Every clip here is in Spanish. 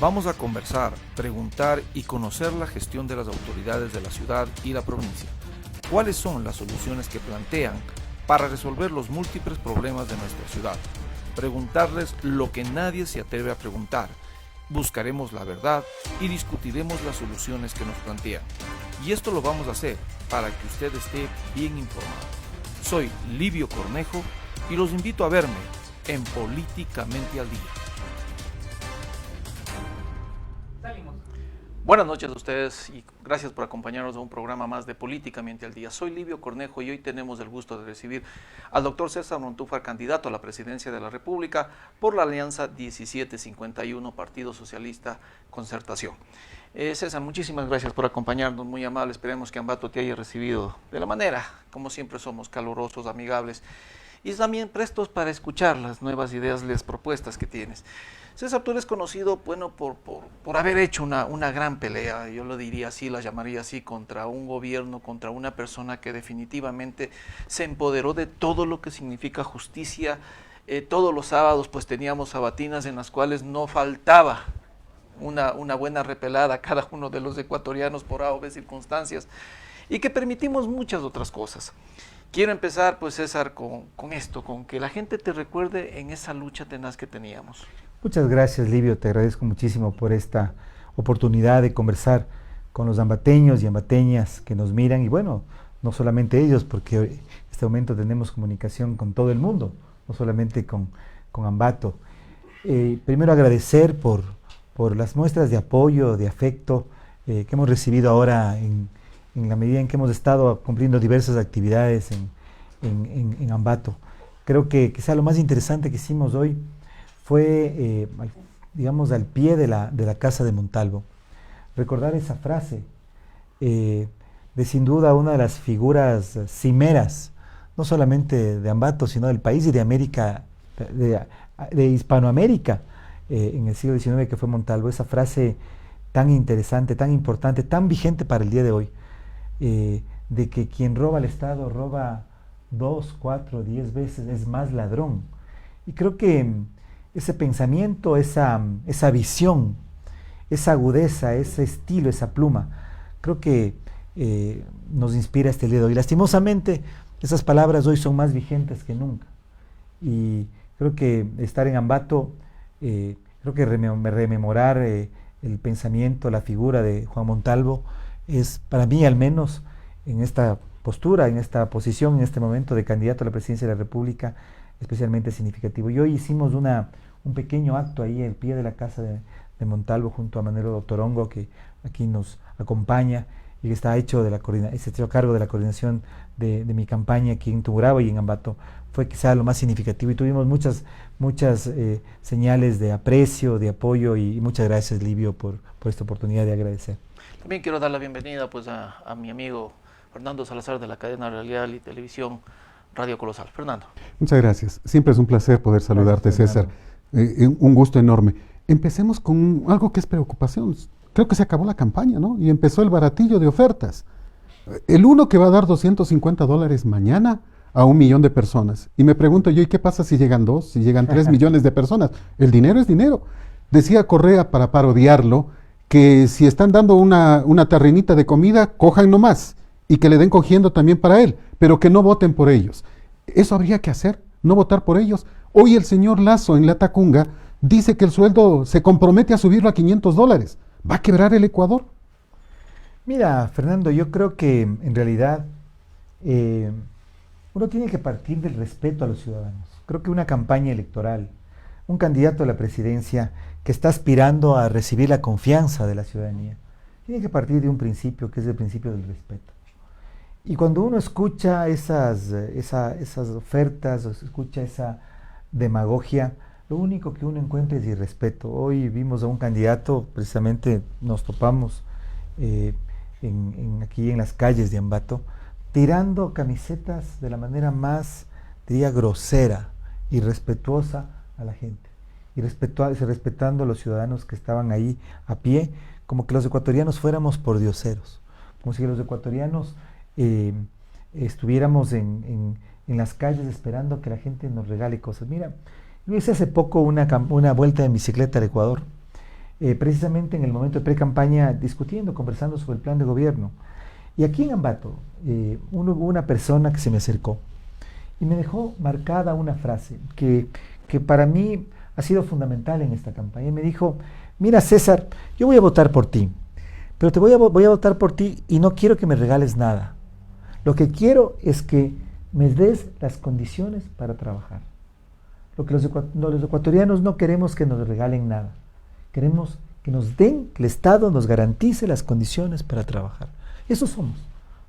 Vamos a conversar, preguntar y conocer la gestión de las autoridades de la ciudad y la provincia. ¿Cuáles son las soluciones que plantean para resolver los múltiples problemas de nuestra ciudad? Preguntarles lo que nadie se atreve a preguntar. Buscaremos la verdad y discutiremos las soluciones que nos plantean. Y esto lo vamos a hacer para que usted esté bien informado. Soy Livio Cornejo y los invito a verme en Políticamente al Día. Buenas noches a ustedes y gracias por acompañarnos a un programa más de Políticamente al Día. Soy Livio Cornejo y hoy tenemos el gusto de recibir al doctor César Montúfar, candidato a la presidencia de la República por la Alianza 1751, Partido Socialista Concertación. César, muchísimas gracias por acompañarnos, muy amable. Esperemos que Ambato te haya recibido de la manera, como siempre somos, calurosos, amigables y también prestos para escuchar las nuevas ideas, las propuestas que tienes. César, tú eres conocido, bueno, por haber hecho una gran pelea, yo lo diría así, la llamaría así, contra un gobierno, contra una persona que definitivamente se empoderó de todo lo que significa justicia. Todos los sábados pues teníamos sabatinas en las cuales no faltaba una buena repelada a cada uno de los ecuatorianos por A o B circunstancias y que permitimos muchas otras cosas. Quiero empezar pues, César, con esto, con que la gente te recuerde en esa lucha tenaz que teníamos. Muchas gracias, Livio, te agradezco muchísimo por esta oportunidad de conversar con los ambateños y ambateñas que nos miran, y bueno, no solamente ellos, porque en este momento tenemos comunicación con todo el mundo, no solamente con Ambato. Primero agradecer por las muestras de apoyo, de afecto que hemos recibido ahora en la medida en que hemos estado cumpliendo diversas actividades en Ambato. Creo que quizá lo más interesante que hicimos hoy fue, digamos, al pie de la casa de Montalvo, recordar esa frase de sin duda una de las figuras cimeras, no solamente de Ambato, sino del país y de América, de Hispanoamérica, en el siglo XIX, que fue Montalvo. Esa frase tan interesante, tan importante, tan vigente para el día de hoy, de que quien roba al Estado roba 2, 4, 10 veces, es más ladrón. Y creo que ese pensamiento, esa visión, esa agudeza, ese estilo, esa pluma, creo que nos inspira este día de hoy. Lastimosamente, esas palabras hoy son más vigentes que nunca. Y creo que estar en Ambato, creo que rememorar el pensamiento, la figura de Juan Montalvo, es para mí, al menos en esta postura, en esta posición, en este momento de candidato a la presidencia de la República, especialmente significativo. Y hoy hicimos un pequeño acto ahí al pie de la casa de Montalvo junto a Manuel Torongo, que aquí nos acompaña y que está hecho a cargo de la coordinación de mi campaña aquí en Tungurahua y en Ambato. Fue quizá lo más significativo y tuvimos muchas señales de aprecio, de apoyo, y muchas gracias, Livio, por esta oportunidad de agradecer. También quiero dar la bienvenida pues a mi amigo Fernando Salazar de la cadena radial y televisión Radio Colosal. Fernando. Muchas gracias. Siempre es un placer poder saludarte, César. Un gusto enorme. Empecemos con algo que es preocupación. Creo que se acabó la campaña, ¿no? Y empezó el baratillo de ofertas. El uno que va a dar $250 mañana a 1 millón de personas. Y me pregunto yo, ¿y qué pasa si llegan 2, si llegan 3 millones de personas? El dinero es dinero. Decía Correa, para parodiarlo, que si están dando una tarrinita de comida, cojan nomás, y que le den cogiendo también para él, pero que no voten por ellos. Eso habría que hacer, no votar por ellos. Hoy el señor Lasso en La Tacunga dice que el sueldo se compromete a subirlo a $500. ¿Va a quebrar el Ecuador? Mira, Fernando, yo creo que en realidad uno tiene que partir del respeto a los ciudadanos. Creo que una campaña electoral, un candidato a la presidencia que está aspirando a recibir la confianza de la ciudadanía, tiene que partir de un principio que es el principio del respeto. Y cuando uno escucha esas ofertas, o escucha esa demagogia, lo único que uno encuentra es irrespeto. Hoy vimos a un candidato, precisamente nos topamos aquí en las calles de Ambato, tirando camisetas de la manera más, diría, grosera, irrespetuosa a la gente, y respetando a los ciudadanos que estaban ahí a pie, como que los ecuatorianos fuéramos pordioseros, como si los ecuatorianos estuviéramos en las calles esperando que la gente nos regale cosas. Mira, yo hice hace poco una vuelta en bicicleta al Ecuador, precisamente en el momento de pre-campaña discutiendo, conversando sobre el plan de gobierno. Y aquí en Ambato hubo una persona que se me acercó y me dejó marcada una frase que para mí ha sido fundamental en esta campaña. Y me dijo, mira César, yo voy a votar por ti, pero voy a votar por ti y no quiero que me regales nada. Lo que quiero es que me des las condiciones para trabajar. Lo que los ecuatorianos no queremos que nos regalen nada. Queremos que nos den, que el Estado nos garantice las condiciones para trabajar. Eso somos,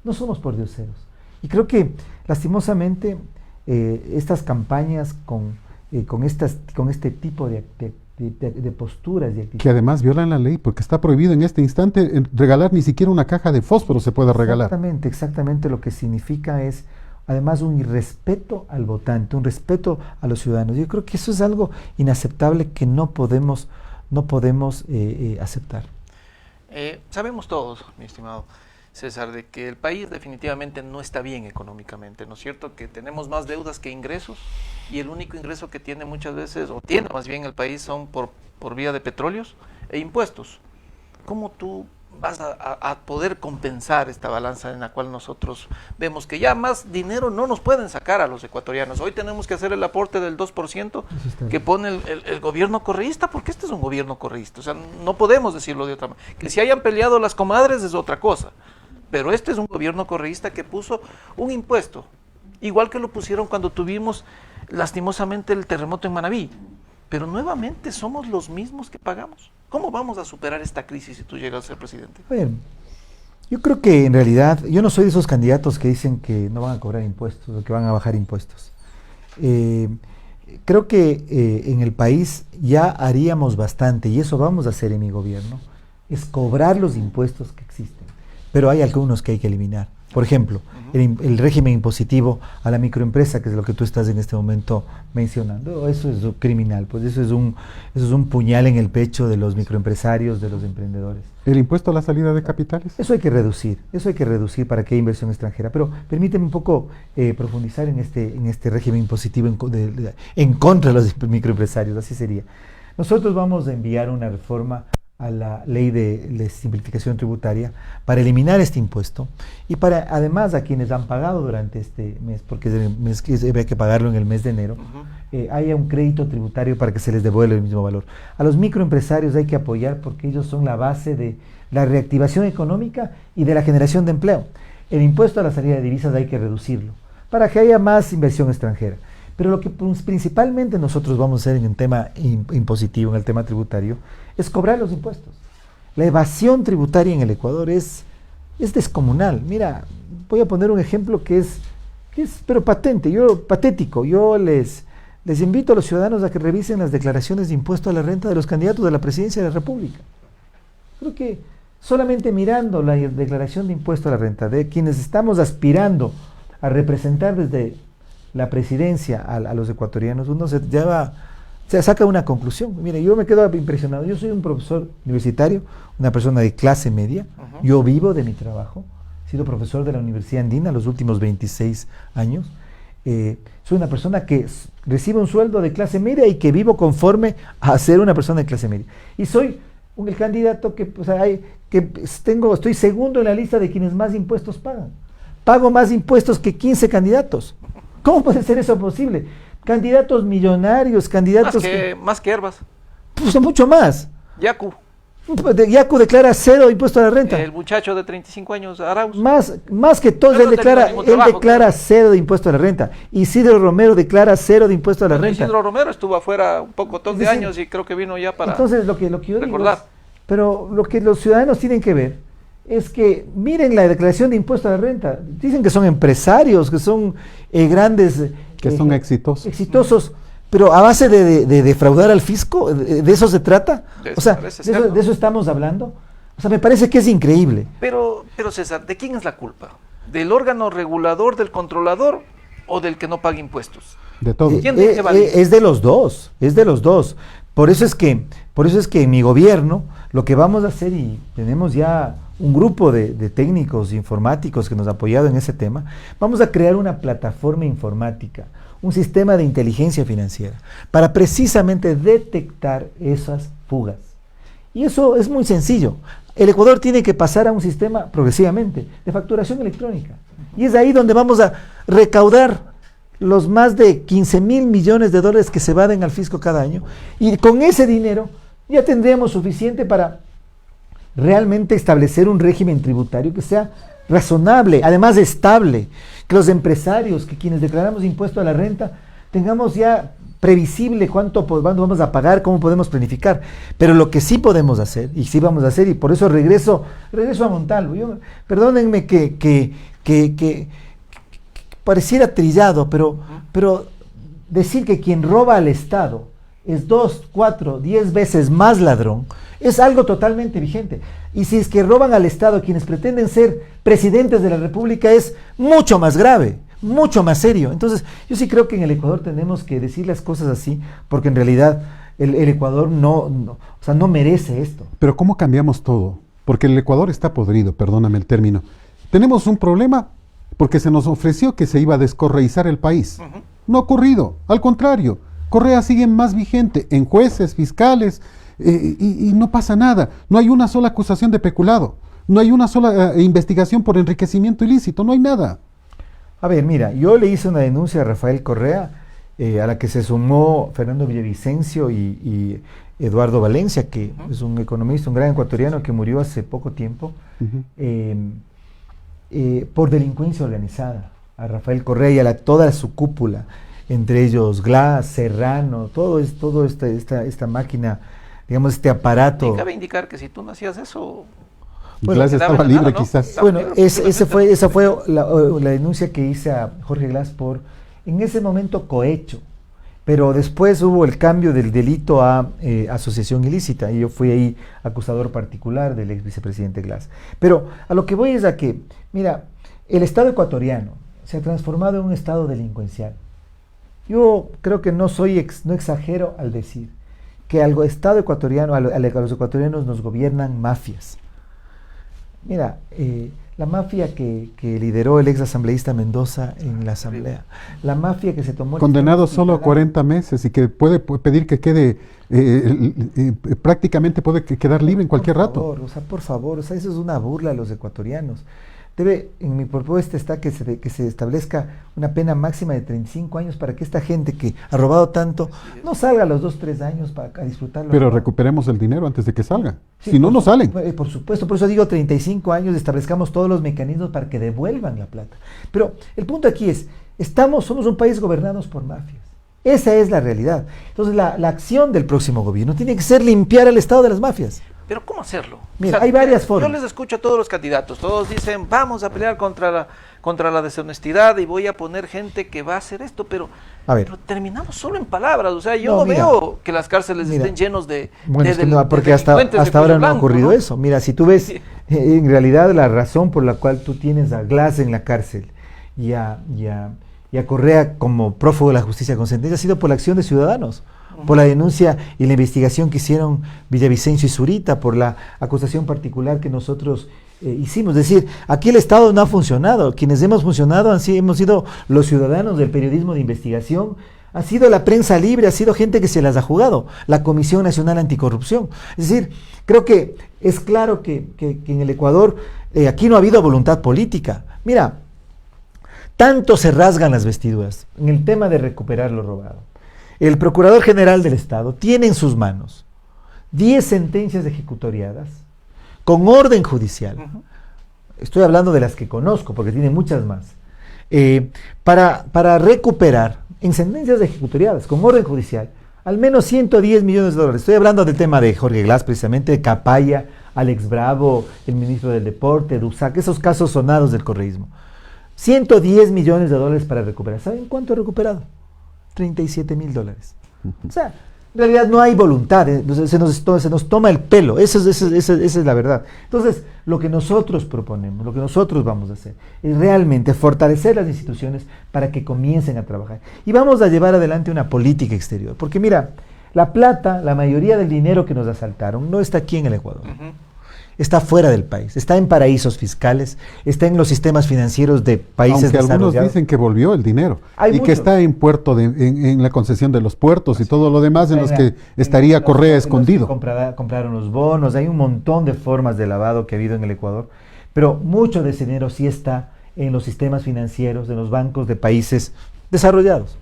no somos pordioseros. Y creo que lastimosamente estas campañas con este tipo de posturas y actitudes. Que además violan la ley, porque está prohibido en este instante regalar ni siquiera una caja de fósforo se puede regalar. Exactamente lo que significa es además un irrespeto al votante, un respeto a los ciudadanos. Yo creo que eso es algo inaceptable que no podemos aceptar. Sabemos todos, mi estimado César, de que el país definitivamente no está bien económicamente, ¿no es cierto? Que tenemos más deudas que ingresos y el único ingreso que tiene muchas veces, o tiene más bien el país, son por vía de petróleos e impuestos. ¿Cómo tú vas a poder compensar esta balanza en la cual nosotros vemos que ya más dinero no nos pueden sacar a los ecuatorianos? Hoy tenemos que hacer el aporte del 2% que pone el gobierno correísta, porque este es un gobierno correísta, o sea, no podemos decirlo de otra manera. Que si hayan peleado las comadres es otra cosa, pero este es un gobierno correísta que puso un impuesto, igual que lo pusieron cuando tuvimos lastimosamente el terremoto en Manabí, pero nuevamente somos los mismos que pagamos. ¿Cómo vamos a superar esta crisis si tú llegas a ser presidente? A ver, yo creo que en realidad, yo no soy de esos candidatos que dicen que no van a cobrar impuestos o que van a bajar impuestos. Creo que en el país ya haríamos bastante, y eso vamos a hacer en mi gobierno, es cobrar los impuestos que existen, pero hay algunos que hay que eliminar. Por ejemplo, el régimen impositivo a la microempresa, que es lo que tú estás en este momento mencionando, eso es criminal, pues eso es un puñal en el pecho de los microempresarios, de los emprendedores. ¿El impuesto a la salida de capitales? Eso hay que reducir para que haya inversión extranjera, pero permíteme un poco profundizar en este régimen impositivo en contra de los microempresarios, así sería. Nosotros vamos a enviar una reforma a la ley de simplificación tributaria para eliminar este impuesto y para además a quienes han pagado durante este mes, porque es el mes que había que pagarlo en el mes de enero, haya un crédito tributario para que se les devuelva el mismo valor. A los microempresarios hay que apoyar porque ellos son la base de la reactivación económica y de la generación de empleo. El impuesto a la salida de divisas hay que reducirlo para que haya más inversión extranjera. Pero lo que principalmente nosotros vamos a hacer en el tema impositivo, en el tema tributario, es cobrar los impuestos. La evasión tributaria en el Ecuador es descomunal. Mira, voy a poner un ejemplo que es pero patético. Yo les invito a los ciudadanos a que revisen las declaraciones de impuesto a la renta de los candidatos de la presidencia de la República. Creo que solamente mirando la declaración de impuesto a la renta de quienes estamos aspirando a representar desde la presidencia a los ecuatorianos, uno se saca una conclusión. Mire, yo me quedo impresionado. Yo soy un profesor universitario, una persona de clase media. Yo vivo de mi trabajo. He sido profesor de la Universidad Andina los últimos 26 años. Soy una persona que recibe un sueldo de clase media y que vivo conforme a ser una persona de clase media. Y soy el candidato estoy segundo en la lista de quienes más impuestos pagan. Pago más impuestos que 15 candidatos. ¿Cómo puede ser eso posible? Candidatos millonarios, candidatos... Más que Herbas. Pues mucho más. Yacu. Yacu declara cero impuesto a la renta. El muchacho de 35 años, Arauz. Más que todos, él declara cero de impuesto a la renta. Isidro Romero declara cero de impuesto a la renta. Isidro Romero estuvo afuera un poco de años y creo que vino ya para entonces, lo que yo recordar. Digo pero lo que los ciudadanos tienen que ver es que miren la declaración de impuesto a la renta. Dicen que son empresarios, que son grandes... que son exitosos. Pero a base de defraudar al fisco, ¿de eso se trata? De eso estamos hablando. O sea, me parece que es increíble. Pero César, ¿de quién es la culpa? ¿Del órgano regulador, del controlador o del que no paga impuestos? De todo. Es de los dos, Por eso es que en mi gobierno lo que vamos a hacer, y tenemos ya un grupo de técnicos informáticos que nos ha apoyado en ese tema, vamos a crear una plataforma informática, un sistema de inteligencia financiera, para precisamente detectar esas fugas Y eso es muy sencillo. El Ecuador tiene que pasar a un sistema progresivamente de facturación electrónica. Y es ahí donde vamos a recaudar los más de 15.000 millones de dólares que se vaden al fisco cada año. Y con ese dinero ya tendríamos suficiente para realmente establecer un régimen tributario que sea razonable, además estable, que los empresarios, que quienes declaramos impuesto a la renta, tengamos ya previsible cuánto vamos a pagar, cómo podemos planificar. Pero lo que sí podemos hacer, y sí vamos a hacer, y por eso regreso a Montalvo. Perdónenme que pareciera trillado, pero decir que quien roba al Estado es 2, 4, 10 veces más ladrón, es algo totalmente vigente. Y si es que roban al Estado quienes pretenden ser presidentes de la República, es mucho más grave, mucho más serio. Entonces, yo sí creo que en el Ecuador tenemos que decir las cosas así, porque en realidad el Ecuador no merece esto. Pero ¿cómo cambiamos todo? Porque el Ecuador está podrido, perdóname el término. Tenemos un problema porque se nos ofreció que se iba a descorreizar el país. No ha ocurrido, al contrario. Correa sigue más vigente en jueces, fiscales, y no pasa nada. No hay una sola acusación de peculado. No hay una sola investigación por enriquecimiento ilícito. No hay nada. A ver, mira, yo le hice una denuncia a Rafael Correa, a la que se sumó Fernando Villavicencio y Eduardo Valencia, que es un economista, un gran ecuatoriano que murió hace poco tiempo, por delincuencia organizada. A Rafael Correa y a toda su cúpula, entre ellos Glass, Serrano, todo esta máquina, digamos, este aparato. Y cabe indicar que si tú no hacías eso... Bueno, Glass estaba libre, ¿no? Quizás. Bueno, esa fue la denuncia que hice a Jorge Glass por, en ese momento, cohecho. Pero después hubo el cambio del delito a asociación ilícita, y yo fui ahí acusador particular del ex vicepresidente Glass. Pero a lo que voy es a que, mira, el Estado ecuatoriano se ha transformado en un Estado delincuencial. Yo creo que no exagero al decir que al Estado ecuatoriano, a los ecuatorianos nos gobiernan mafias. Mira, la mafia que lideró el ex asambleísta Mendoza en la asamblea, la mafia que se tomó... Condenado solo a 40 meses y que puede pedir que quede, prácticamente puede quedar libre en cualquier rato. Por favor, eso es una burla a los ecuatorianos. En mi propuesta está que se establezca una pena máxima de 35 años para que esta gente que ha robado tanto no salga a los 2, 3 años a disfrutarlo. Pero recuperemos el dinero antes de que salga. Sí, si no, no salen. Por supuesto, por eso digo 35 años, establezcamos todos los mecanismos para que devuelvan la plata. Pero el punto aquí es, somos un país gobernados por mafias. Esa es la realidad. Entonces la acción del próximo gobierno tiene que ser limpiar al Estado de las mafias. Pero ¿cómo hacerlo? Mira, hay varias formas. Yo les escucho a todos los candidatos, todos dicen, vamos a pelear contra la deshonestidad y voy a poner gente que va a hacer esto, pero terminamos solo en palabras. O sea, yo no veo que las cárceles estén llenos de... Bueno, es que no, porque hasta ahora no ha ocurrido eso. Mira, si tú ves, en realidad la razón por la cual tú tienes a Glass en la cárcel y a Correa como prófugo de la justicia con sentencia ha sido por la acción de ciudadanos. Por la denuncia y la investigación que hicieron Villavicencio y Zurita, por la acusación particular que nosotros hicimos. Es decir, aquí el Estado no ha funcionado. Quienes hemos funcionado hemos sido los ciudadanos del periodismo de investigación, ha sido la prensa libre, ha sido gente que se las ha jugado, la Comisión Nacional Anticorrupción. Es decir, creo que es claro que en el Ecuador aquí no ha habido voluntad política. Mira, tanto se rasgan las vestiduras en el tema de recuperar lo robado. El Procurador General del Estado tiene en sus manos 10 sentencias ejecutoriadas con orden judicial. Estoy hablando de las que conozco, porque tiene muchas más. Para recuperar en sentencias ejecutoriadas con orden judicial al menos 110 millones de dólares. Estoy hablando del tema de Jorge Glass, precisamente, de Capaya, Alex Bravo, el ministro del Deporte, Dusac, esos casos sonados del correísmo. 110 millones de dólares para recuperar. ¿Saben cuánto he recuperado? 37.000 dólares. O sea, en realidad no hay voluntad, se nos toma el pelo, esa es la verdad. Entonces, lo que nosotros proponemos, lo que nosotros vamos a hacer, es realmente fortalecer las instituciones para que comiencen a trabajar. Y vamos a llevar adelante una política exterior, porque mira, la plata, la mayoría del dinero que nos asaltaron, no está aquí en el Ecuador. está fuera del país, está en paraísos fiscales, está en los sistemas financieros de países Aunque desarrollados. algunos dicen que volvió el dinero Hay y mucho. que está en en la concesión de los puertos y todo lo demás en los que En estaría los- Correa en los que escondido. compraron los bonos, hay un montón de formas de lavado que ha habido en el Ecuador, pero mucho de ese dinero sí está en los sistemas financieros, en los bancos de países desarrollados.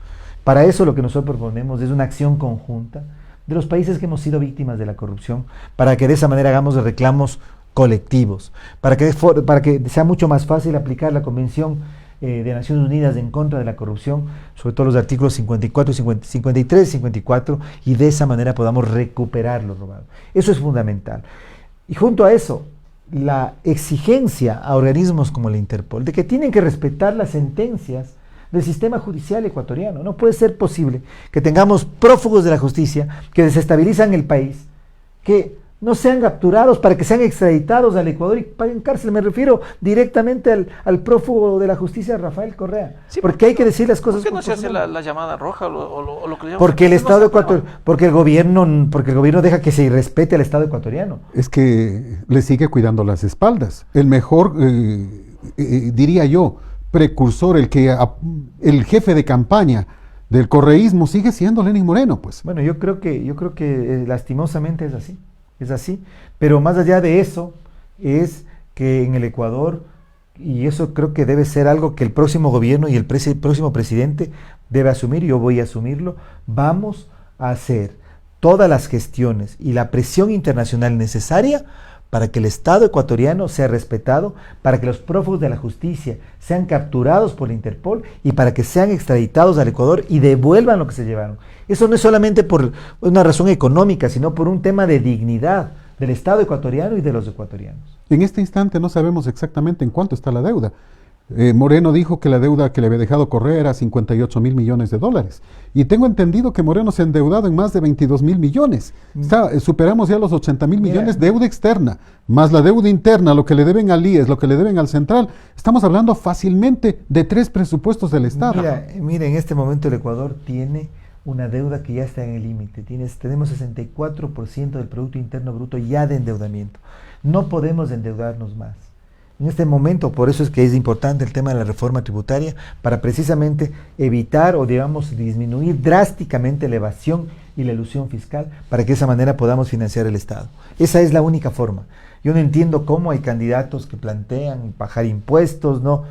Para eso lo que nosotros proponemos es una acción conjunta de los países que hemos sido víctimas de la corrupción, para que de esa manera hagamos reclamos colectivos, para que sea mucho más fácil aplicar la Convención de Naciones Unidas en contra de la corrupción, sobre todo los artículos 54, 53 y 54, y de esa manera podamos recuperar lo robado. Eso es fundamental. Y junto a eso, la exigencia a organismos como la Interpol de que tienen que respetar las sentencias del sistema judicial ecuatoriano. No puede ser posible que tengamos prófugos de la justicia que desestabilizan el país, que no sean capturados para que sean extraditados al Ecuador y paguen cárcel. Me refiero directamente al prófugo de la justicia, Rafael Correa. Sí, porque hay que decir las cosas. ¿Por qué no se por hace nombre. la llamada roja o lo que le llaman? Porque el No Estado se ecuatoriano, acaba. porque el gobierno deja que se irrespete al Estado ecuatoriano. Es que le sigue cuidando las espaldas. El mejor, diría yo, precursor, el jefe de campaña del correísmo sigue siendo Lenín Moreno, pues. Bueno, yo creo que lastimosamente es así, pero más allá de eso, es que en el Ecuador, y eso creo que debe ser algo que el próximo gobierno y el próximo presidente debe asumir, y yo voy a asumirlo, vamos a hacer todas las gestiones y la presión internacional necesaria para que el Estado ecuatoriano sea respetado, para que los prófugos de la justicia sean capturados por la Interpol y para que sean extraditados al Ecuador y devuelvan lo que se llevaron. Eso no es solamente por una razón económica, sino por un tema de dignidad del Estado ecuatoriano y de los ecuatorianos. En este instante no sabemos exactamente en cuánto está la deuda. Moreno dijo que la deuda que le había dejado Correa era 58.000 millones de dólares. Y tengo entendido que Moreno se ha endeudado en más de 22.000 millones. Superamos ya los 80.000 millones de deuda externa, más la deuda interna, lo que le deben al IES, lo que le deben al Central. Estamos hablando fácilmente de 3 presupuestos del Estado. Mira, en este momento el Ecuador tiene una deuda que ya está en el límite. Tenemos 64% del Producto Interno Bruto ya de endeudamiento. No podemos endeudarnos más. En este momento, por eso es que es importante el tema de la reforma tributaria, para precisamente evitar o, digamos, disminuir drásticamente la evasión y la elusión fiscal, para que de esa manera podamos financiar el Estado. Esa es la única forma. Yo no entiendo cómo hay candidatos que plantean bajar impuestos, no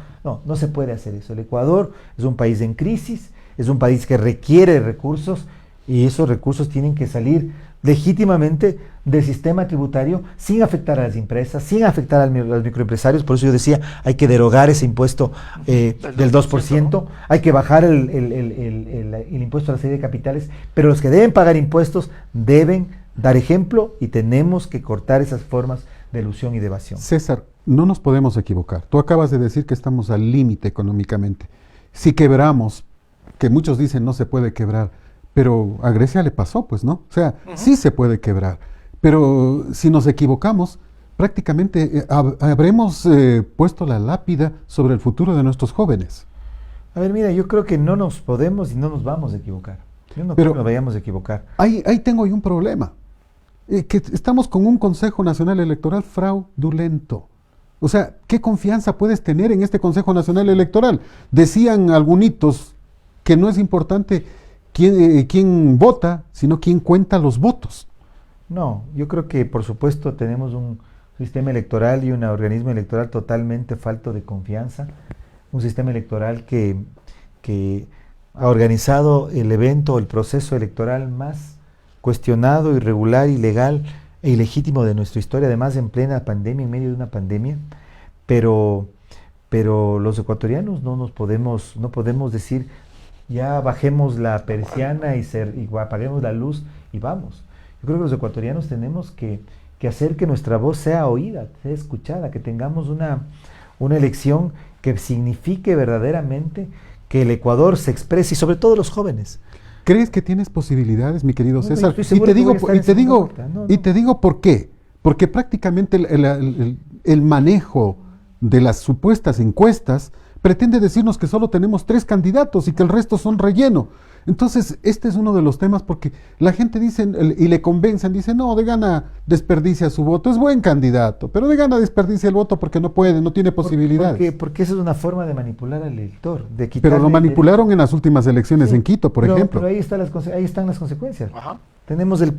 se puede hacer eso. El Ecuador es un país en crisis, es un país que requiere recursos, y esos recursos tienen que salir legítimamente del sistema tributario sin afectar a las empresas, sin afectar a los microempresarios. Por eso yo decía, hay que derogar ese impuesto del 2%, ¿no? Hay que bajar el impuesto a la salida de capitales, pero los que deben pagar impuestos deben dar ejemplo y tenemos que cortar esas formas de elusión y de evasión. César, no nos podemos equivocar. Tú acabas de decir que estamos al límite económicamente. Si quebramos, que muchos dicen no se puede quebrar, pero a Grecia le pasó, pues, ¿no? O sea, sí se puede quebrar, pero si nos equivocamos, prácticamente habremos puesto la lápida sobre el futuro de nuestros jóvenes. A ver, mira, yo creo que no nos podemos y no nos vamos a equivocar. Yo no creo que nos vayamos a equivocar. Ahí tengo yo un problema, que estamos con un Consejo Nacional Electoral fraudulento. O sea, ¿qué confianza puedes tener en este Consejo Nacional Electoral? Decían algunitos que no es importante quién vota, sino quién cuenta los votos. No, yo creo que por supuesto tenemos un sistema electoral y un organismo electoral totalmente falto de confianza, un sistema electoral que ha organizado el evento, el proceso electoral más cuestionado, irregular, ilegal e ilegítimo de nuestra historia, además en plena pandemia, en medio de una pandemia, pero los ecuatorianos no podemos decir ya bajemos la persiana y apaguemos la luz y vamos. Yo creo que los ecuatorianos tenemos que hacer que nuestra voz sea oída, sea escuchada, que tengamos una elección que signifique verdaderamente que el Ecuador se exprese, y sobre todo los jóvenes. ¿Crees que tienes posibilidades, mi querido César? Y te digo por qué. Porque prácticamente el manejo de las supuestas encuestas pretende decirnos que solo tenemos 3 candidatos y que el resto son relleno. Entonces, este es uno de los temas porque la gente dice, y le convencen, dice, no, de Gana desperdicia su voto, es buen candidato, pero de Gana desperdicia el voto porque no puede, no tiene posibilidades. Porque esa es una forma de manipular al elector, de Pero quitarle lo manipularon en las últimas elecciones Sí, en Quito, por pero ejemplo. ahí están las consecuencias. Ajá. Tenemos el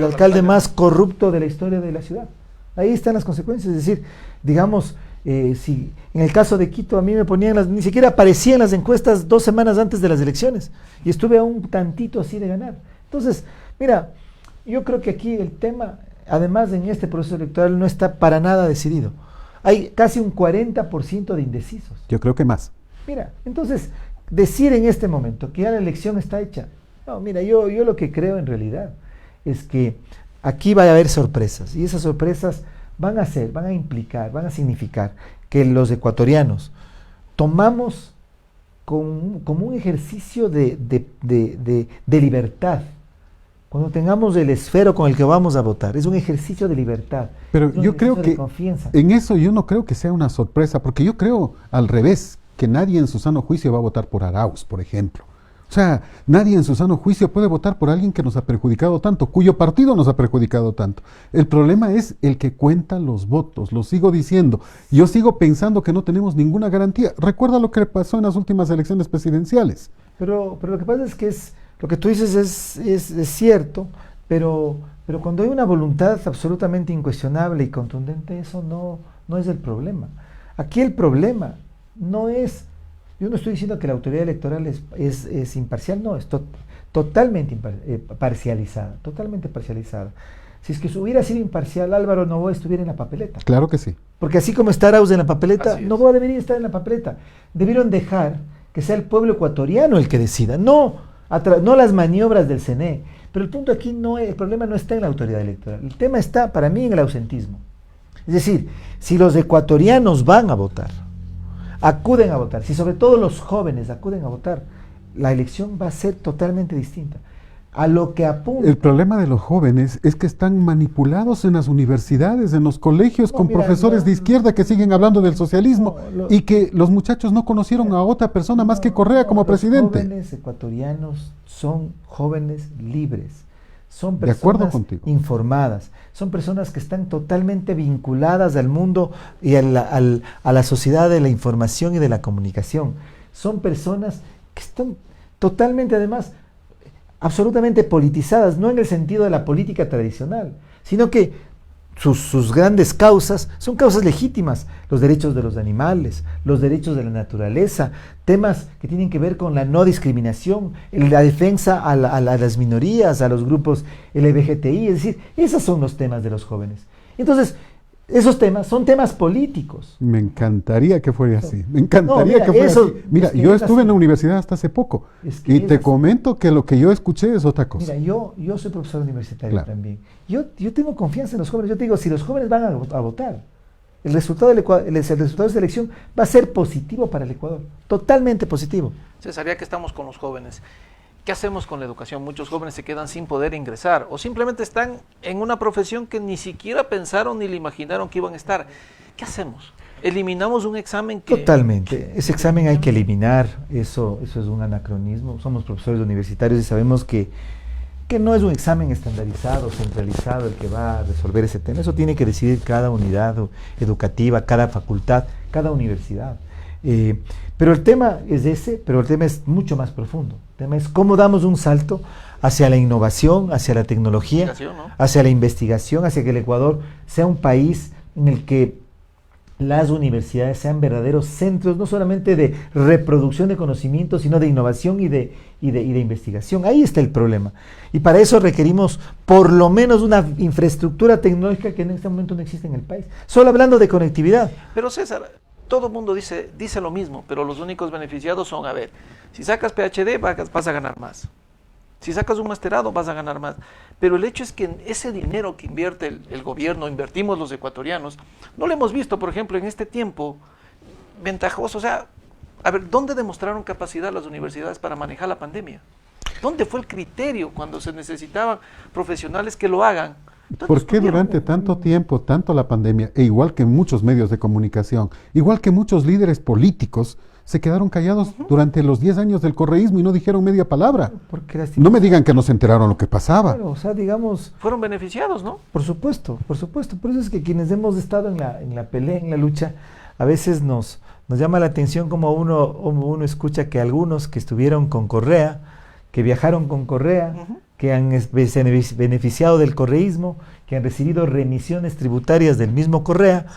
alcalde más corrupto de la historia de la ciudad. Ahí están las consecuencias. Es decir, digamos, si en el caso de Quito a mí me ponían ni siquiera aparecían las encuestas 2 semanas antes de las elecciones y estuve a un tantito así de ganar. Entonces, mira, yo creo que aquí el tema, además en este proceso electoral, no está para nada decidido. Hay casi un 40% de indecisos. Yo creo que más. Mira, entonces, decir en este momento que ya la elección está hecha, no, mira, yo lo que creo en realidad es que aquí va a haber sorpresas y esas sorpresas van a implicar, van a significar que los ecuatorianos tomamos como un ejercicio de libertad. Cuando tengamos el esfero con el que vamos a votar, es un ejercicio de libertad. Pero es un yo creo ejercicio de que confianza. en eso yo no creo que sea una sorpresa, porque yo creo al revés, que nadie en su sano juicio va a votar por Arauz, por ejemplo. O sea, nadie en su sano juicio puede votar por alguien que nos ha perjudicado tanto, cuyo partido nos ha perjudicado tanto. El problema es el que cuenta los votos, lo sigo diciendo. Yo sigo pensando que no tenemos ninguna garantía. Recuerda lo que pasó en las últimas elecciones presidenciales. Pero lo que pasa es que lo que tú dices es cierto, pero cuando hay una voluntad absolutamente incuestionable y contundente, eso no es el problema. Aquí el problema no es, yo no estoy diciendo que la autoridad electoral es imparcial, no, es totalmente parcializada, totalmente parcializada. Si es que hubiera sido imparcial, Álvaro Noboa estuviera en la papeleta. Claro que sí. Porque así como está Arauz en la papeleta, Así es. Noboa debería estar en la papeleta. Debieron dejar que sea el pueblo ecuatoriano el que decida, no las maniobras del CNE. Pero el punto aquí el problema no está en la autoridad electoral, el tema está para mí en el ausentismo. Es decir, si los ecuatorianos van a votar, acuden a votar, si sobre todo los jóvenes acuden a votar, la elección va a ser totalmente distinta. A lo que apunta. El problema de los jóvenes es que están manipulados en las universidades, en los colegios, con profesores de izquierda que siguen hablando del socialismo y que los muchachos no conocieron a otra persona más que Correa como presidente. Los jóvenes ecuatorianos son jóvenes libres, son De acuerdo personas contigo. informadas, son personas que están totalmente vinculadas al mundo y a la sociedad de la información y de la comunicación. Son personas que están totalmente, además, absolutamente politizadas, no en el sentido de la política tradicional, sino que sus grandes causas son causas legítimas, los derechos de los animales, los derechos de la naturaleza, temas que tienen que ver con la no discriminación, la defensa a las minorías, a los grupos LGBTI, es decir, esos son los temas de los jóvenes. Entonces, esos temas son temas políticos. Me encantaría que fuera así. Me encantaría No, mira, que fuera eso- así. Mira, es que yo es estuve así. en la universidad hasta hace poco Es que y es te así. comento que lo que yo escuché es otra cosa. Mira, yo soy profesor universitario Claro. también. Yo tengo confianza en los jóvenes. Yo te digo, si los jóvenes van a votar, el resultado el resultado de esta elección va a ser positivo para el Ecuador. Totalmente positivo. César, ya que estamos con los jóvenes, ¿qué hacemos con la educación? Muchos jóvenes se quedan sin poder ingresar o simplemente están en una profesión que ni siquiera pensaron ni le imaginaron que iban a estar. ¿Qué hacemos? ¿Eliminamos un examen que... Totalmente. Ese examen hay que eliminar. Eso es un anacronismo. Somos profesores universitarios y sabemos que no es un examen estandarizado, centralizado el que va a resolver ese tema. Eso tiene que decidir cada unidad educativa, cada facultad, cada universidad. Pero el tema es ese, pero el tema es mucho más profundo. El tema es cómo damos un salto hacia la innovación, hacia la tecnología, Investigación, ¿no? hacia la investigación, hacia que el Ecuador sea un país en el que las universidades sean verdaderos centros, no solamente de reproducción de conocimientos, sino de innovación y de investigación. Ahí está el problema. Y para eso requerimos por lo menos una infraestructura tecnológica que en este momento no existe en el país. Solo hablando de conectividad. Pero César, todo el mundo dice lo mismo, pero los únicos beneficiados son, a ver, si sacas PhD vas a ganar más. Si sacas un masterado vas a ganar más. Pero el hecho es que ese dinero que invierte el gobierno, invertimos los ecuatorianos, no lo hemos visto, por ejemplo, en este tiempo ventajoso. O sea, a ver, ¿dónde demostraron capacidad las universidades para manejar la pandemia? ¿Dónde fue el criterio cuando se necesitaban profesionales que lo hagan? ¿Dónde ¿Por qué estuvieron? durante tanto tiempo, tanto la pandemia, e igual que muchos medios de comunicación, igual que muchos líderes políticos, se quedaron callados durante los 10 años del correísmo y no dijeron media palabra. Porque No me digan que no se enteraron lo que pasaba. claro, o sea, digamos, Fueron beneficiados, ¿no? por supuesto, por supuesto. Por eso es que quienes hemos estado en la pelea, en la lucha, a veces nos llama la atención como uno escucha que algunos que estuvieron con Correa, que viajaron con Correa, que han beneficiado del correísmo, que han recibido remisiones tributarias del mismo Correa,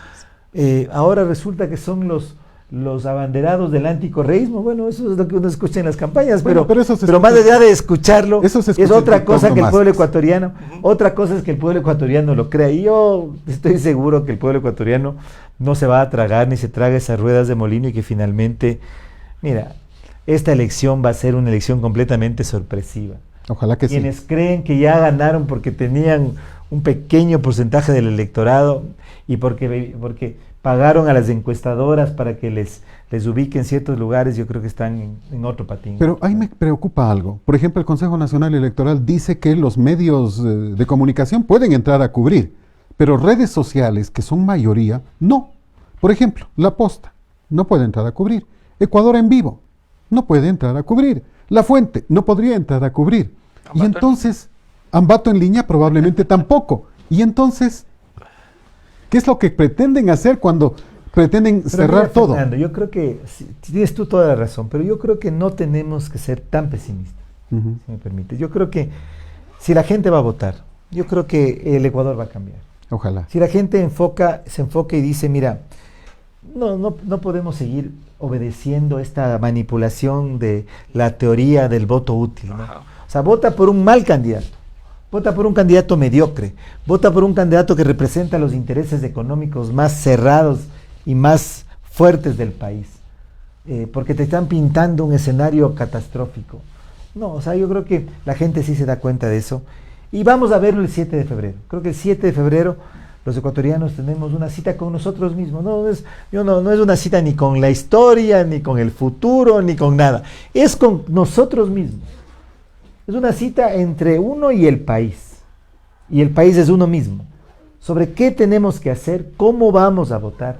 ahora resulta que son los abanderados del anticorreísmo. Bueno, eso es lo que uno escucha en las campañas, Bueno, pero eso se más escucha- allá de escucharlo, eso se es escucha en otra TikTok cosa que el nomás. pueblo ecuatoriano, otra cosa es que el pueblo ecuatoriano lo crea. Y yo estoy seguro que el pueblo ecuatoriano no se va a tragar ni se traga esas ruedas de molino y que finalmente, mira, esta elección va a ser una elección completamente sorpresiva. Ojalá que sí. Quienes creen que ya ganaron porque tenían un pequeño porcentaje del electorado y porque pagaron a las encuestadoras para que les ubiquen en ciertos lugares, yo creo que están en otro patín. Pero ahí me preocupa algo. Por ejemplo, el Consejo Nacional Electoral dice que los medios de comunicación pueden entrar a cubrir, pero redes sociales, que son mayoría, no. Por ejemplo, La Posta no puede entrar a cubrir. Ecuador en Vivo no puede entrar a cubrir. La Fuente no podría entrar a cubrir. Y entonces, Ambato en línea probablemente tampoco. Y entonces, ¿qué es lo que pretenden hacer cuando pretenden Pero cerrar mira, todo? Fernando, yo creo que tienes tú toda la razón, pero yo creo que no tenemos que ser tan pesimistas, Ujú. si me permite. Yo creo que si la gente va a votar, yo creo que el Ecuador va a cambiar. Ojalá. Si la gente se enfoca y dice, mira, no podemos seguir obedeciendo esta manipulación de la teoría del voto útil, ¿no? Ajá. O sea, vota por un mal candidato, vota por un candidato mediocre, vota por un candidato que representa los intereses económicos más cerrados y más fuertes del país, porque te están pintando un escenario catastrófico. No, o sea, yo creo que la gente sí se da cuenta de eso. Y vamos a verlo el 7 de febrero. Creo que el 7 de febrero los ecuatorianos tenemos una cita con nosotros mismos. No es una cita ni con la historia, ni con el futuro, ni con nada. Es con nosotros mismos. Es una cita entre uno y el país. Y el país es uno mismo. Sobre qué tenemos que hacer, cómo vamos a votar,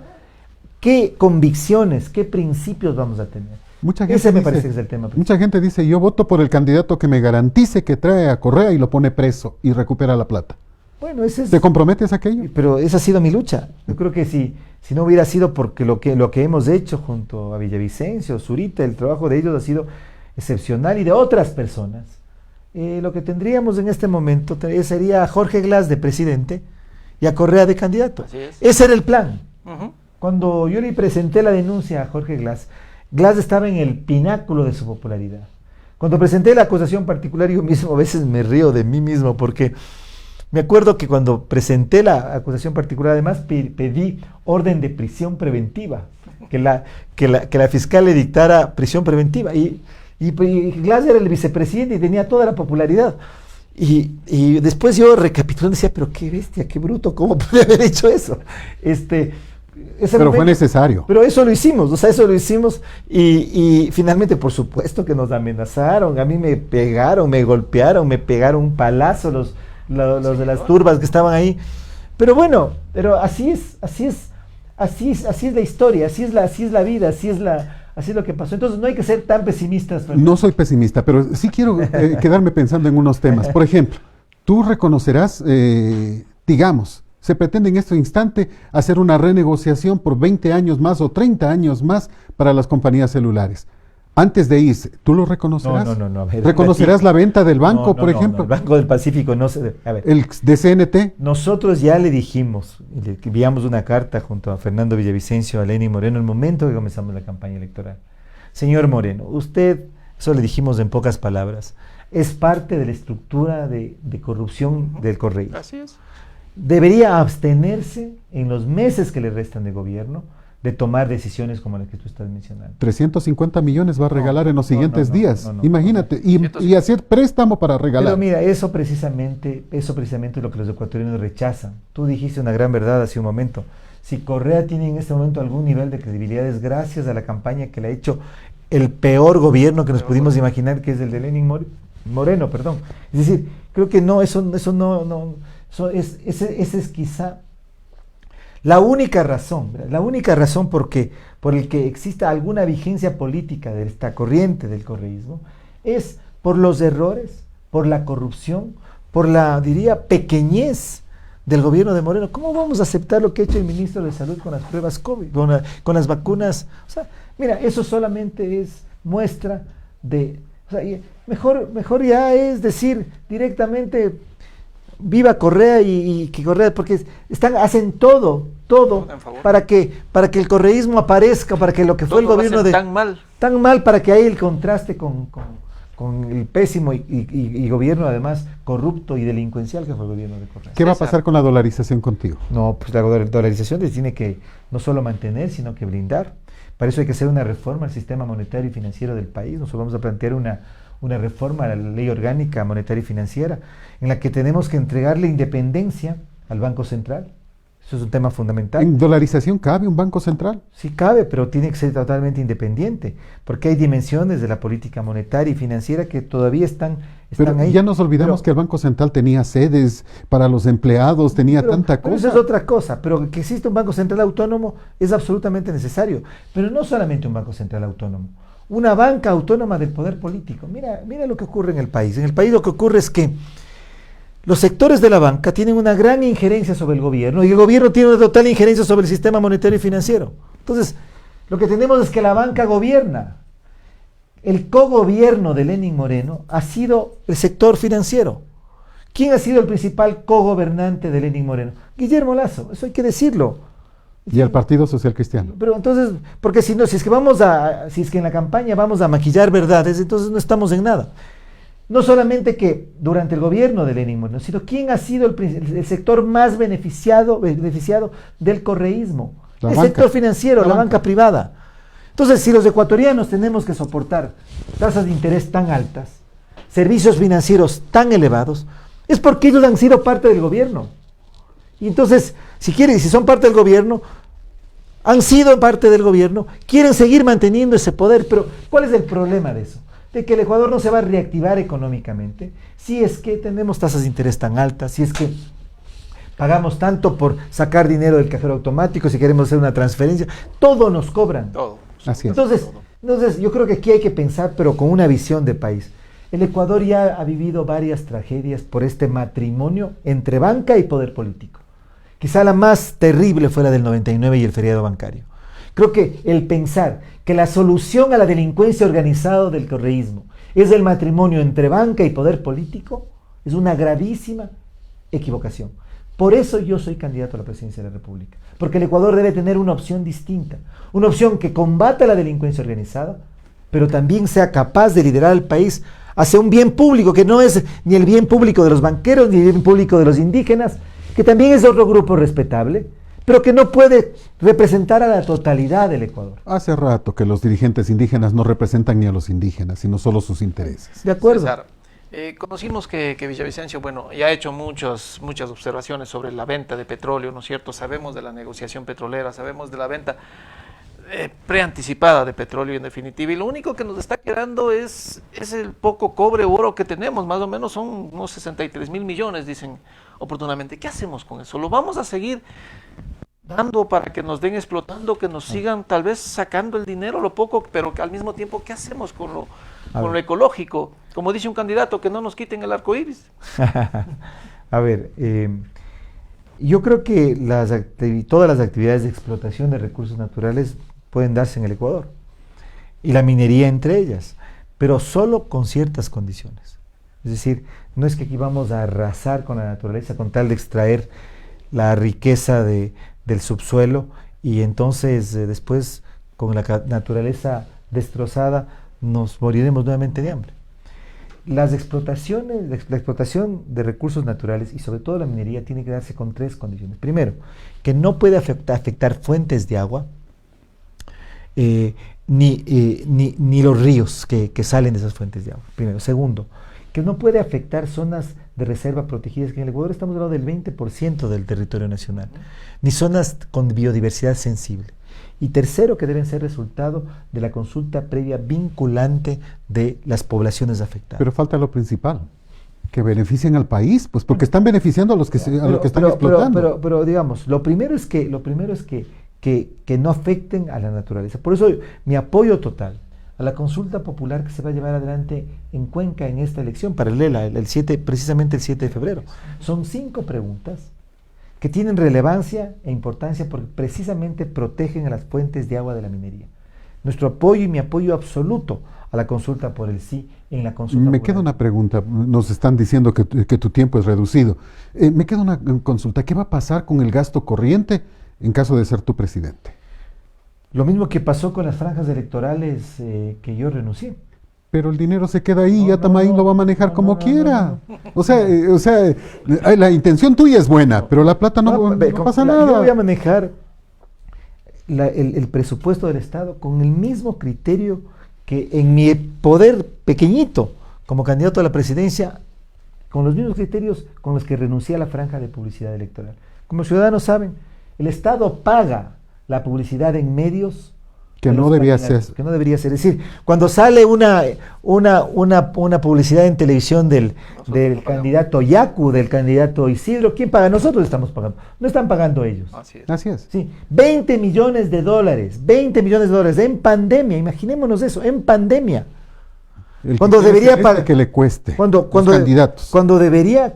qué convicciones, qué principios vamos a tener. Ese me parece que es el tema principal. Mucha gente dice, yo voto por el candidato que me garantice que trae a Correa y lo pone preso y recupera la plata. Bueno, ese es... ¿Te comprometes a aquello? Pero esa ha sido mi lucha. Yo creo que si no hubiera sido porque lo que hemos hecho junto a Villavicencio, Zurita, el trabajo de ellos ha sido excepcional y de otras personas, lo que tendríamos en este momento sería a Jorge Glass de presidente y a Correa de candidato. Así es. Ese era el plan. Ujú. Cuando yo le presenté la denuncia a Jorge Glass, Glass estaba en el pináculo de su popularidad. Cuando presenté la acusación particular, yo mismo a veces me río de mí mismo porque me acuerdo que cuando presenté la acusación particular, además pedí orden de prisión preventiva, que la fiscal le dictara prisión preventiva. Y Glass era el vicepresidente y tenía toda la popularidad. Y después yo recapitulando decía, pero qué bestia, qué bruto, ¿cómo pude haber hecho eso? Pero fue necesario. Pero eso lo hicimos, o sea, eso lo hicimos y finalmente, por supuesto que nos amenazaron, a mí me pegaron, me golpearon, me pegaron un palazo los de las turbas que estaban ahí. Pero bueno, pero así es la historia, así es la vida, así es lo que pasó. Entonces no hay que ser tan pesimistas, Fernando. No soy pesimista, pero sí quiero quedarme pensando en unos temas. Por ejemplo, tú reconocerás, digamos, se pretende en este instante hacer una renegociación por 20 años más o 30 años más para las compañías celulares. Antes de irse, ¿tú lo reconocerás? No. A ver, ¿reconocerás la venta del banco, por ejemplo? el Banco del Pacífico no se... A ver. ¿El de CNT? Nosotros ya le dijimos, le enviamos una carta junto a Fernando Villavicencio, a Lenín Moreno, en el momento que comenzamos la campaña electoral. Señor Moreno, usted, eso le dijimos en pocas palabras, es parte de la estructura de corrupción del correo. Así es. Debería abstenerse en los meses que le restan de gobierno de tomar decisiones como las que tú estás mencionando. 350 millones va a regalar en los siguientes días. no, Imagínate. Y hacer préstamo para regalar. Pero mira, eso precisamente es lo que los ecuatorianos rechazan. Tú dijiste una gran verdad hace un momento. Si Correa tiene en este momento algún nivel de credibilidad es gracias a la campaña que le ha hecho el peor gobierno que nos pudimos imaginar, que es el de Lenín Moreno, perdón. Es decir, creo que no, esa es quizá La única razón, ¿verdad? La única razón por el que exista alguna vigencia política de esta corriente del correísmo es por los errores, por la corrupción, por la, diría, pequeñez del gobierno de Moreno. ¿Cómo vamos a aceptar lo que ha hecho el ministro de Salud con las pruebas COVID, con las vacunas? O sea, mira, eso solamente es muestra de... O sea, mejor ya es decir directamente viva Correa y que Correa, porque hacen todo para que el correísmo aparezca, para que lo que fue el gobierno de... Tan mal para que hay el contraste con el pésimo y gobierno además corrupto y delincuencial que fue el gobierno de Correa. ¿Qué va a pasar con la dolarización contigo? No, pues la dolarización se tiene que no solo mantener, sino que blindar. Para eso hay que hacer una reforma al sistema monetario y financiero del país. Nosotros vamos a plantear una reforma a la ley orgánica monetaria y financiera, en la que tenemos que entregarle independencia al Banco Central. Eso es un tema fundamental. ¿En dolarización cabe un banco central? Sí cabe, pero tiene que ser totalmente independiente, porque hay dimensiones de la política monetaria y financiera que todavía están pero ahí. Ya nos olvidamos que el Banco Central tenía sedes para los empleados, tenía tanta cosa. Eso es otra cosa, pero que exista un Banco Central autónomo es absolutamente necesario, pero no solamente un Banco Central autónomo, una banca autónoma del poder político. Mira lo que ocurre en el país. En el país lo que ocurre es que los sectores de la banca tienen una gran injerencia sobre el gobierno y el gobierno tiene una total injerencia sobre el sistema monetario y financiero. Entonces, lo que tenemos es que la banca gobierna. El cogobierno de Lenín Moreno ha sido el sector financiero. ¿Quién ha sido el principal cogobernante de Lenín Moreno? Guillermo Lasso, eso hay que decirlo. Y el Partido Social Cristiano. Pero entonces, porque si es que en la campaña vamos a maquillar verdades, entonces no estamos en nada. No solamente que durante el gobierno de Lenín Moreno, sino quién ha sido el sector más beneficiado del correísmo. El sector financiero, la banca privada. Entonces, si los ecuatorianos tenemos que soportar tasas de interés tan altas, servicios financieros tan elevados, es porque ellos han sido parte del gobierno. Y entonces, si son parte del gobierno, han sido parte del gobierno, quieren seguir manteniendo ese poder, pero ¿cuál es el problema de eso? De que el Ecuador no se va a reactivar económicamente si es que tenemos tasas de interés tan altas, si es que pagamos tanto por sacar dinero del cajero automático, si queremos hacer una transferencia, todo nos cobran. Todo. Así es. Entonces, yo creo que aquí hay que pensar, pero con una visión de país. El Ecuador ya ha vivido varias tragedias por este matrimonio entre banca y poder político. Quizá la más terrible fue la del 99 y el feriado bancario. Creo que el pensar que la solución a la delincuencia organizada del correísmo es el matrimonio entre banca y poder político es una gravísima equivocación. Por eso yo soy candidato a la presidencia de la República, porque el Ecuador debe tener una opción distinta, una opción que combata la delincuencia organizada, pero también sea capaz de liderar al país hacia un bien público, que no es ni el bien público de los banqueros, ni el bien público de los indígenas, que también es otro grupo respetable, pero que no puede representar a la totalidad del Ecuador. Hace rato que los dirigentes indígenas no representan ni a los indígenas, sino solo sus intereses. De acuerdo. César, conocimos que Villavicencio, bueno, ya ha hecho muchas observaciones sobre la venta de petróleo, ¿no es cierto? Sabemos de la negociación petrolera, sabemos de la venta preanticipada de petróleo en definitiva, y lo único que nos está quedando es el poco cobre o oro que tenemos, más o menos son unos 63 mil millones, dicen oportunamente. ¿Qué hacemos con eso? ¿Lo vamos a seguir dando para que nos den explotando, que nos sigan tal vez sacando el dinero, lo poco, pero que al mismo tiempo, ¿qué hacemos con lo ecológico? Como dice un candidato, que no nos quiten el arco iris. A ver, yo creo que todas las actividades de explotación de recursos naturales pueden darse en el Ecuador, y la minería entre ellas, pero solo con ciertas condiciones. Es decir, no es que aquí vamos a arrasar con la naturaleza con tal de extraer la riqueza del subsuelo y entonces después con la naturaleza destrozada nos moriremos nuevamente de hambre. La explotación de recursos naturales y sobre todo la minería tiene que darse con tres condiciones. Primero, que no puede afectar fuentes de agua, ni los ríos que salen de esas fuentes de agua. Primero. Segundo, que no puede afectar zonas de reserva protegidas, que en el Ecuador estamos hablando del 20% del territorio nacional, ni zonas con biodiversidad sensible. Y tercero, que deben ser resultado de la consulta previa vinculante de las poblaciones afectadas. Pero falta lo principal. Que beneficien al país, pues porque están beneficiando a los que, a los que están explotando. Pero digamos, lo primero es que no afecten a la naturaleza. Por eso mi apoyo total a la consulta popular que se va a llevar adelante en Cuenca en esta elección paralela, precisamente el 7 de febrero. Son 5 preguntas que tienen relevancia e importancia porque precisamente protegen a las fuentes de agua de la minería. Nuestro apoyo y mi apoyo absoluto a la consulta por el sí en la consulta Me popular. queda una pregunta, nos están diciendo que tu tiempo es reducido. Me queda una consulta, ¿qué va a pasar con el gasto corriente en caso de ser tu presidente? Lo mismo que pasó con las franjas electorales que yo renuncié. Pero el dinero se queda ahí, No, ya no, Tamaín no, lo va a manejar no, como no, quiera. no, no. O sea, la intención tuya es buena, pero la plata no pasa Yo nada. voy a manejar el presupuesto del Estado con el mismo criterio que en mi poder pequeñito como candidato a la presidencia, con los mismos criterios con los que renuncié a la franja de publicidad electoral. Como ciudadanos saben, el Estado paga la publicidad en medios Que de no los debería candidatos, ser. que no debería ser. Es decir, cuando sale una publicidad en televisión del candidato Yacu, del candidato Isidro, ¿quién paga? Nosotros estamos pagando. No están pagando ellos. Así es. Sí, $20 millones, $20 millones en pandemia, imaginémonos eso, en pandemia. Cuando debería pagar que le cueste cuando los candidatos. cuando debería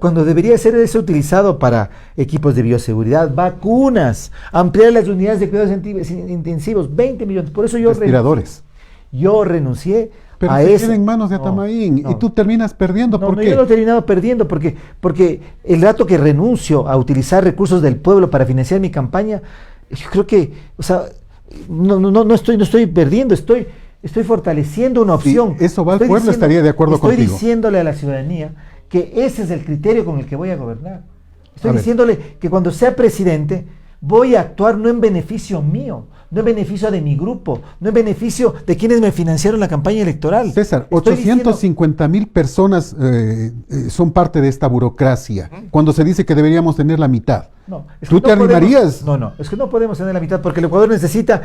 ser eso utilizado para equipos de bioseguridad, vacunas, ampliar las unidades de cuidados intensivos, 20 millones. Por eso Respiradores. yo renuncié Pero a se eso. queda en manos de Tamaín y tú terminas perdiendo. ¿Por qué? Yo lo he terminado perdiendo porque el rato que renuncio a utilizar recursos del pueblo para financiar mi campaña, yo creo que, o sea, no estoy perdiendo, estoy fortaleciendo una opción. Si eso va al pueblo, estaría de acuerdo contigo. Estoy diciéndole a la ciudadanía que ese es el criterio con el que voy a gobernar. Estoy A ver. diciéndole que cuando sea presidente voy a actuar no en beneficio mío, no en beneficio de mi grupo, no en beneficio de quienes me financiaron la campaña electoral. César, Estoy 850,000 personas son parte de esta burocracia, cuando se dice que deberíamos tener la mitad. No, es ¿Tú que te no podemos- animarías? No, es que no podemos tener la mitad porque el Ecuador necesita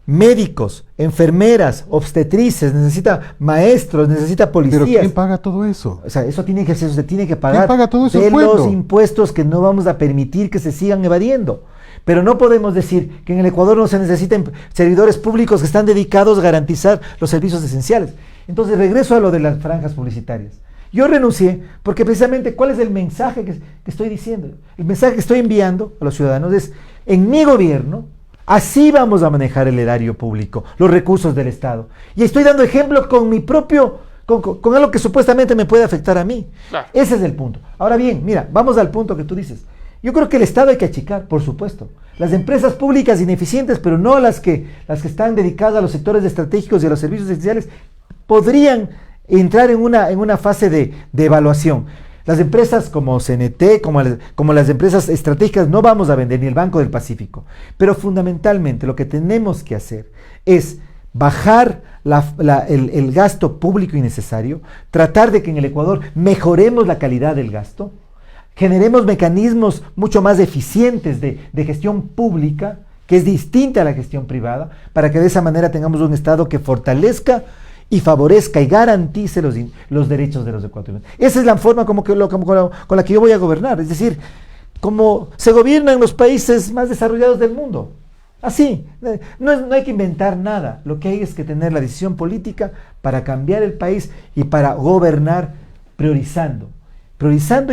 médicos, enfermeras, obstetrices, necesita maestros, necesita policías. Pero ¿quién paga todo eso? O sea, eso se tiene que pagar paga todo eso? de El pueblo. los impuestos que no vamos a permitir que se sigan evadiendo. Pero no podemos decir que en el Ecuador no se necesiten servidores públicos que están dedicados a garantizar los servicios esenciales. Entonces regreso a lo de las franjas publicitarias. Yo renuncié porque precisamente ¿cuál es el mensaje que estoy diciendo? El mensaje que estoy enviando a los ciudadanos es, en mi gobierno, así vamos a manejar el erario público, los recursos del Estado. Y estoy dando ejemplo con mi propio, con algo que supuestamente me puede afectar a mí. Claro. Ese es el punto. Ahora bien, mira, vamos al punto que tú dices. Yo creo que el Estado hay que achicar, por supuesto. Las empresas públicas ineficientes, pero no las que están dedicadas a los sectores estratégicos y a los servicios esenciales, podrían entrar en una fase de evaluación. Las empresas como CNT, como las empresas estratégicas, no vamos a vender, ni el Banco del Pacífico. Pero fundamentalmente lo que tenemos que hacer es bajar el gasto público innecesario, tratar de que en el Ecuador mejoremos la calidad del gasto, generemos mecanismos mucho más eficientes de gestión pública, que es distinta a la gestión privada, para que de esa manera tengamos un Estado que fortalezca y favorezca y garantice los derechos de los ecuatorianos. Esa es la forma con la que yo voy a gobernar, es decir, como se gobiernan los países más desarrollados del mundo. Así, no hay que inventar nada, lo que hay es que tener la decisión política para cambiar el país y para gobernar priorizando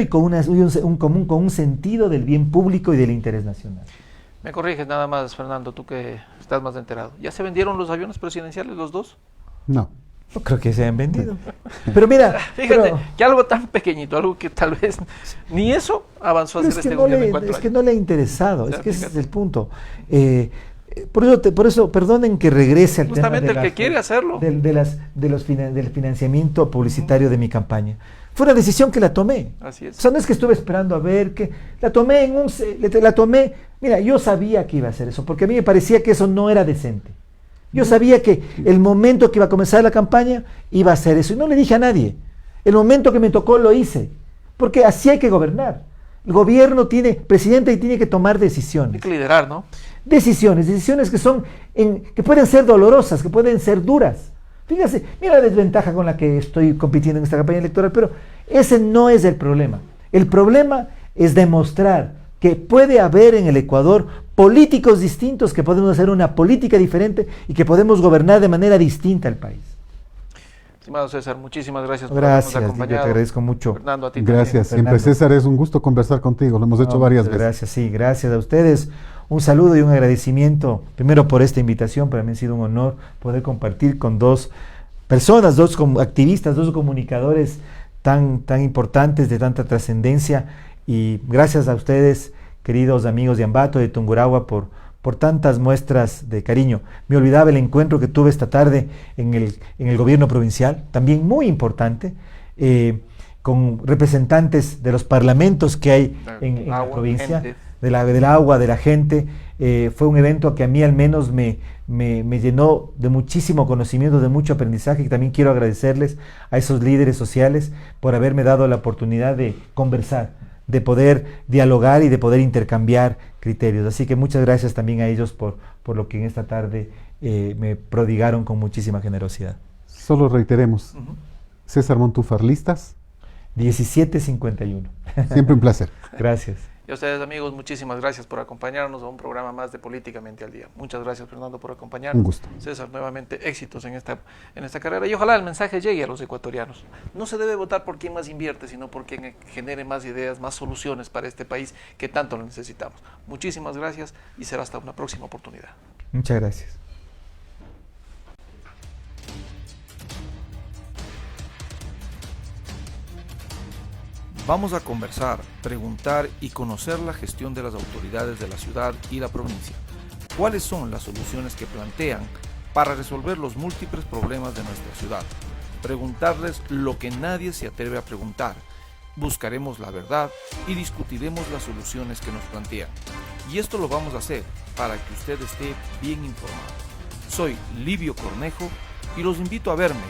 y con un sentido del bien público y del interés nacional. Me corriges nada más, Fernando, tú que estás más enterado. ¿Ya se vendieron los aviones presidenciales, los dos? No. No creo que se hayan vendido. Pero mira, Fíjate, que algo tan pequeñito, algo que tal vez ni eso avanzó a hacer este gobierno en 4 años. Es que no le ha interesado, O sea, es que ese fíjate. es el punto. Por eso, perdonen que regrese al Justamente tema el que quiere hacerlo. del financiamiento publicitario de mi campaña. Fue una decisión que la tomé. Así es. O sea, no es que estuve esperando a ver que la tomé. Mira, yo sabía que iba a hacer eso, porque a mí me parecía que eso no era decente. Yo sabía que el momento que iba a comenzar la campaña iba a hacer eso y no le dije a nadie. El momento que me tocó lo hice, porque así hay que gobernar. El gobierno presidente, y tiene que tomar decisiones. Hay que liderar, ¿no? Decisiones que pueden ser dolorosas, que pueden ser duras. Fíjese, mira la desventaja con la que estoy compitiendo en esta campaña electoral, pero ese no es el problema. El problema es demostrar que puede haber en el Ecuador políticos distintos, que podemos hacer una política diferente y que podemos gobernar de manera distinta el país. Estimado César, muchísimas gracias por habernos acompañado. Gracias, te agradezco mucho. Fernando, a ti Gracias, también. siempre César, es un gusto conversar contigo, lo hemos hecho varias veces. Gracias, sí, gracias a ustedes. Un saludo y un agradecimiento, primero por esta invitación, para mí ha sido un honor poder compartir con dos personas, dos activistas, dos comunicadores tan importantes, de tanta trascendencia, y gracias a ustedes, queridos amigos de Ambato, de Tungurahua, por tantas muestras de cariño. Me olvidaba el encuentro que tuve esta tarde en el gobierno provincial, también muy importante, con representantes de los parlamentos que hay en la provincia, del agua, de la gente. Fue un evento que a mí al menos me llenó de muchísimo conocimiento, de mucho aprendizaje, y también quiero agradecerles a esos líderes sociales por haberme dado la oportunidad de conversar, de poder dialogar y de poder intercambiar criterios. Así que muchas gracias también a ellos por lo que en esta tarde me prodigaron con muchísima generosidad. Solo reiteremos, César Montúfar, ¿listas? 17:51. Siempre un placer. Gracias. Y a ustedes, amigos, muchísimas gracias por acompañarnos a un programa más de Políticamente al Día. Muchas gracias, Fernando, por acompañarnos. Un gusto. César, nuevamente éxitos en esta carrera, y ojalá el mensaje llegue a los ecuatorianos. No se debe votar por quien más invierte, sino por quien genere más ideas, más soluciones para este país que tanto lo necesitamos. Muchísimas gracias y será hasta una próxima oportunidad. Muchas gracias. Vamos a conversar, preguntar y conocer la gestión de las autoridades de la ciudad y la provincia. ¿Cuáles son las soluciones que plantean para resolver los múltiples problemas de nuestra ciudad? Preguntarles lo que nadie se atreve a preguntar. Buscaremos la verdad y discutiremos las soluciones que nos plantean. Y esto lo vamos a hacer para que usted esté bien informado. Soy Livio Cornejo y los invito a verme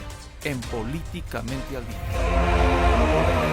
en Políticamente al Día.